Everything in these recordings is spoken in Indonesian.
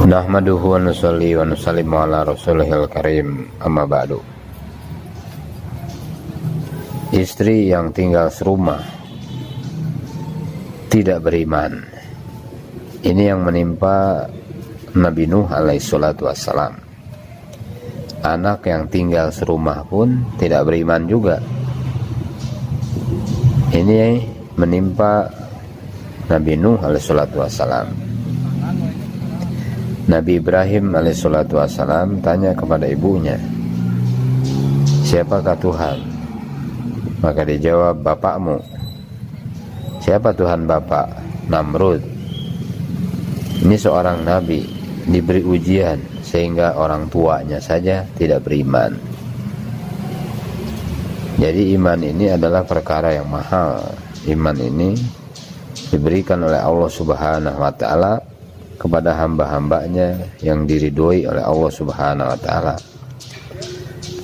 Nahmaduhu wa nusalli wa nusallimu ala rasulihil karim, amma ba'du. Istri yang tinggal serumah tidak beriman, ini yang menimpa Nabi Nuh alaihi salatu wassalam. Anak yang tinggal serumah pun tidak beriman juga. Ini menimpa Nabi Nuh alaihi salatu wassalam. Nabi Ibrahim alaihissalatu wassalam tanya kepada ibunya, siapakah Tuhan? Maka dijawab, bapakmu. Siapa Tuhan bapak? Namrud. Ini seorang nabi, diberi ujian sehingga orang tuanya saja tidak beriman. Jadi iman ini adalah perkara yang mahal. Iman ini diberikan oleh Allah Subhanahu wa ta'ala kepada hamba-hambanya yang diridhoi oleh Allah Subhanahu wa ta'ala.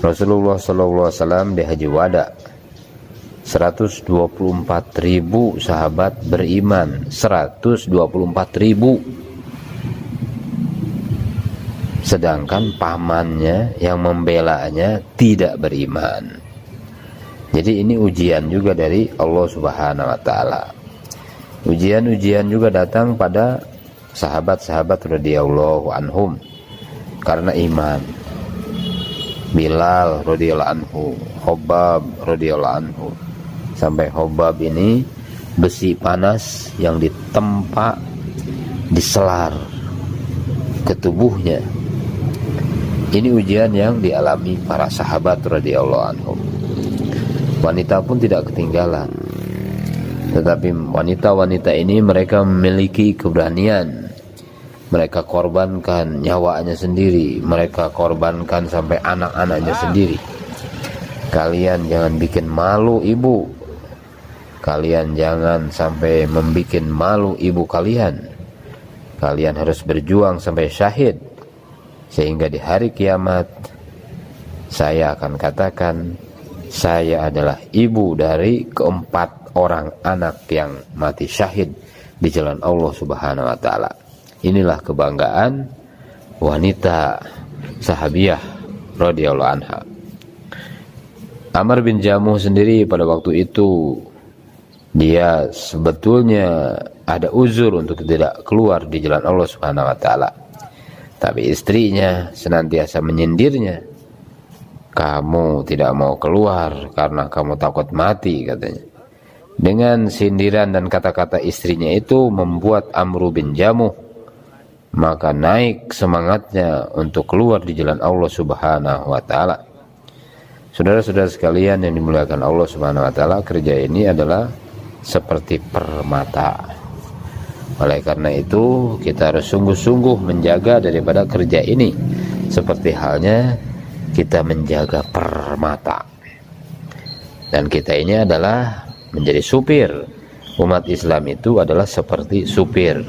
Rasulullah SAW di Haji Wada 124.000 sahabat beriman, 124.000. Sedangkan pamannya yang membelanya tidak beriman. Jadi ini ujian juga dari Allah Subhanahu wa ta'ala. Ujian-ujian juga datang pada sahabat-sahabat radhiyallahu anhum karena iman. Bilal radhiyallahu anhu, Khobab radhiyallahu anhu. Sampai Khobab ini besi panas yang ditempa diselar ke tubuhnya. Ini ujian yang dialami para sahabat radhiyallahu anhum. Wanita pun tidak ketinggalan. Tetapi wanita-wanita ini mereka memiliki keberanian. Mereka korbankan nyawanya sendiri, mereka korbankan sampai anak-anaknya sendiri. Kalian jangan bikin malu ibu. Kalian jangan sampai membikin malu ibu kalian. Kalian harus berjuang sampai syahid. Sehingga di hari kiamat saya akan katakan, saya adalah ibu dari keempat orang anak yang mati syahid di jalan Allah Subhanahu wa ta'ala. Inilah kebanggaan wanita sahabiyah radhiyallahu anha. Amr bin Jamuh sendiri pada waktu itu dia sebetulnya ada uzur untuk tidak keluar di jalan Allah Subhanahu wa ta'ala. Tapi istrinya senantiasa menyindirnya. Kamu tidak mau keluar karena kamu takut mati, katanya. Dengan sindiran dan kata-kata istrinya itu membuat Amr bin Jamuh maka naik semangatnya untuk keluar di jalan Allah Subhanahu wa ta'ala. Saudara-saudara sekalian yang dimuliakan Allah Subhanahu wa ta'ala, kerja ini adalah seperti permata. Oleh karena itu kita harus sungguh-sungguh menjaga daripada kerja ini, seperti halnya kita menjaga permata. Dan kita ini adalah menjadi supir. Umat Islam itu adalah seperti supir.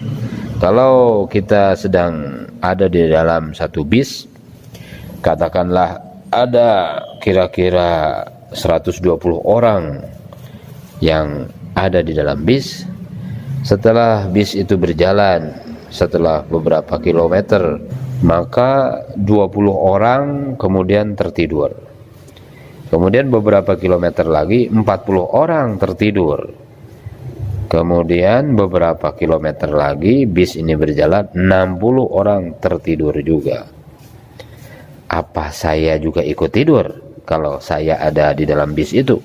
Kalau kita sedang ada di dalam satu bis, katakanlah ada kira-kira 120 orang yang ada di dalam bis. Setelah bis itu berjalan, setelah beberapa kilometer, maka 20 orang kemudian tertidur. Kemudian beberapa kilometer lagi 40 orang tertidur. Kemudian beberapa kilometer lagi bis ini berjalan, 60 orang tertidur juga. Apa saya juga ikut tidur kalau saya ada di dalam bis itu?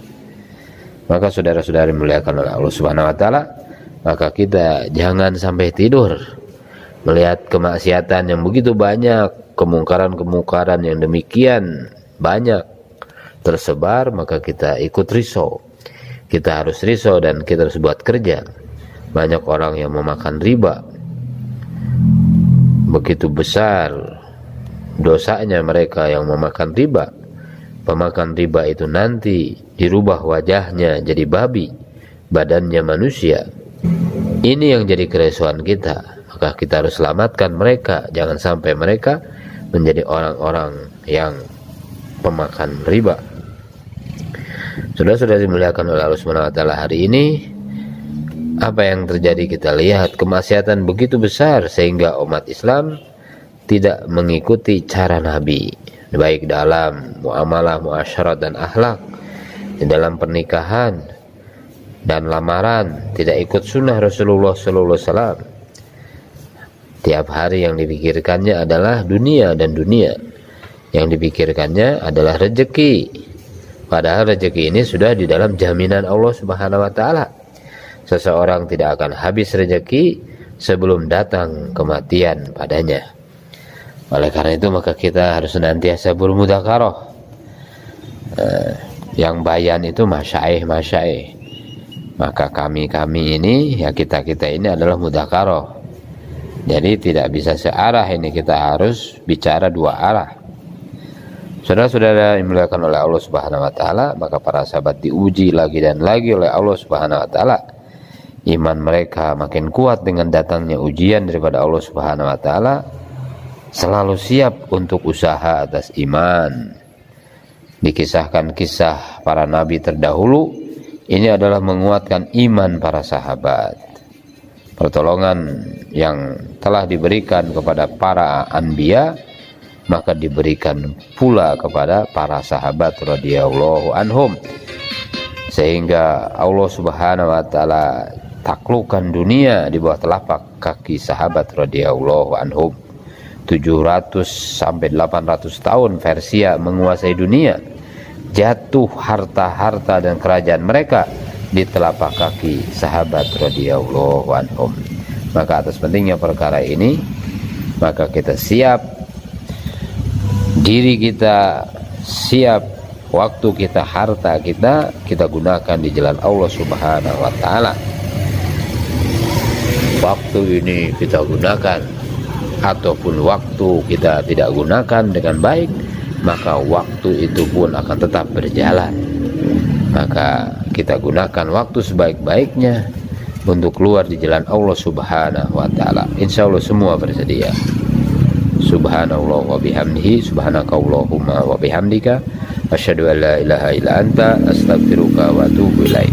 Maka saudara-saudari muliakan oleh Allah Subhanahu wa ta'ala, maka kita jangan sampai tidur melihat kemaksiatan yang begitu banyak, kemungkaran-kemungkaran yang demikian banyak tersebar, maka kita ikut risau. Kita harus risau dan kita harus buat kerja. Banyak orang yang memakan riba, begitu besar dosanya mereka yang memakan riba. Pemakan riba itu nanti dirubah wajahnya jadi babi, badannya manusia. Ini yang jadi keresahan kita. Maka kita harus selamatkan mereka, jangan sampai mereka menjadi orang-orang yang pemakan riba. Sudah dimuliakan oleh Allah Subhanahu wa ta'ala, hari ini apa yang terjadi kita lihat, kemaksiatan begitu besar sehingga umat Islam tidak mengikuti cara Nabi, baik dalam muamalah, muasyarat dan akhlak, di dalam pernikahan dan lamaran, tidak ikut sunnah Rasulullah SAW. Tiap hari yang dipikirkannya adalah dunia, dan dunia yang dipikirkannya adalah rezeki. Padahal rezeki ini sudah di dalam jaminan Allah Subhanahu wa taala. Seseorang tidak akan habis rezeki sebelum datang kematian padanya. Oleh karena itu maka kita harus senantiasa bermudzakarah. Yang bayan itu masyaikh. Maka kami ini, ya kita ini adalah mudzakarah. Jadi tidak bisa searah ini, kita harus bicara dua arah. Saudara-saudara yang dimuliakan oleh Allah Subhanahu wa taala, maka para sahabat diuji lagi dan lagi oleh Allah Subhanahu wa taala. Iman mereka makin kuat dengan datangnya ujian daripada Allah Subhanahu wa taala. Selalu siap untuk usaha atas iman. Dikisahkan kisah para nabi terdahulu, ini adalah menguatkan iman para sahabat. Pertolongan yang telah diberikan kepada para anbiya, maka diberikan pula kepada para sahabat radhiyallahu anhum, sehingga Allah Subhanahu wa taala taklukkan dunia di bawah telapak kaki sahabat radhiyallahu anhum. 700 sampai 800 tahun Persia menguasai dunia, jatuh harta-harta dan kerajaan mereka di telapak kaki sahabat radhiyallahu anhum. Maka atas pentingnya perkara ini, maka kita siap, diri kita siap, waktu kita, harta kita gunakan di jalan Allah Subhanahu wa taala. Waktu ini kita gunakan, ataupun waktu kita tidak gunakan dengan baik, maka waktu itu pun akan tetap berjalan. Maka kita gunakan waktu sebaik-baiknya untuk keluar di jalan Allah Subhanahu wa taala. Insyaallah semua bersedia. Subhanallah wa bihamdihi, subhanakallahumma wa bihamdika, asyhadu an la ilaha illa anta, astaghfiruka wa atubu ilaik.